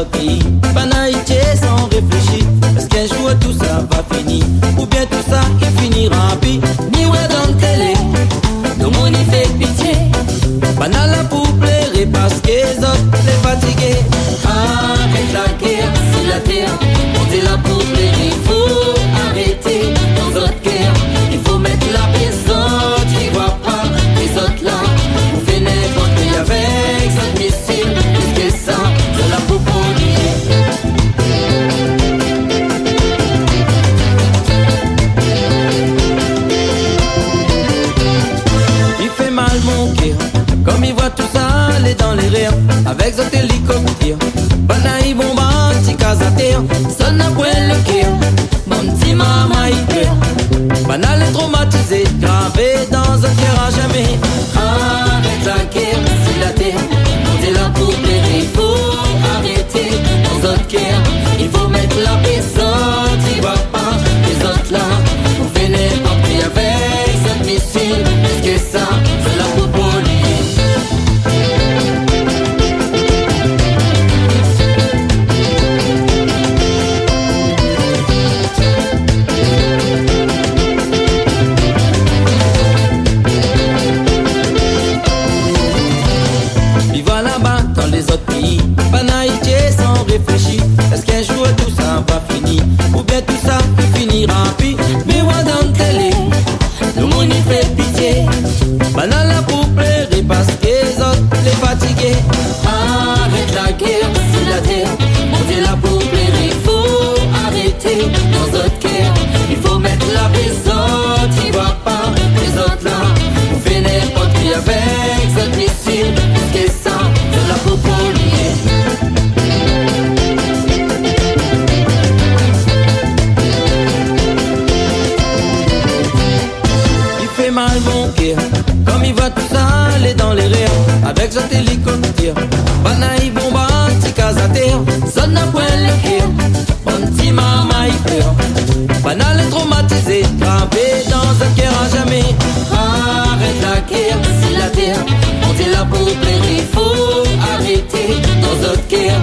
autres pays. Banalité sans réfléchir. Est-ce qu'un jour tout ça va finir? Ou bien tout ça il finira en pis? Ni ouais dans le télé, le monde il fait pitié. Banal pour plaire parce que les autres les fatigués. Arrête la guerre sur la terre. On est là pour plaire, il faut arrêter nos autres guerres. Il faut mettre la maison, tu vois pas les autres là. Vous faites n'importe quoi avec cette missile. Plus que ça, c'est la pour polluer. Il fait mal mon cœur, comme il voit tout ça aller dans les rires. Avec cet hélicoptère, banaï bomba, petit cas à terre. Sonne à poil le cœur, mon petit maman il pleure. Banal est traumatisé, gravé dans un cœur à jamais. Arrête la guerre sur la terre. On est là pour plaire, il faut arrêter nos autres guerres. Il faut mettre la personne, tu vois pas les autres là. On fait n'importe quoi avec cette missile. Plus que ça, c'est là pour polluer. Banalité sans réfléchir. Est-ce qu'un jour tout ça va finir? Ou bien tout ça il finira puis? Mais moi dans le télé, le monde il fait pitié. Banal là pour plaire parce que les autres les fatigués. Arrête la guerre sur la terre. On est là pour plaire, il faut arrêter nos autres guerres. Il faut mettre la maison, tu vois pas les autres là. On fait n'importe quoi avec cette missile. Plus que ça, c'est là pour polluer. Il fait mal mon cœur, comme il voit tout ça aller dans les rires. Avec cet hélicoptère, banaï bomba, petit cas à terre. Sonne à poil le cœur, mon petit maman il pleure. Banal est traumatisé, gravé dans un cœur à jamais. Arrête la guerre sur la terre. On est là pour plaire, il faut arrêter nos autres guerres.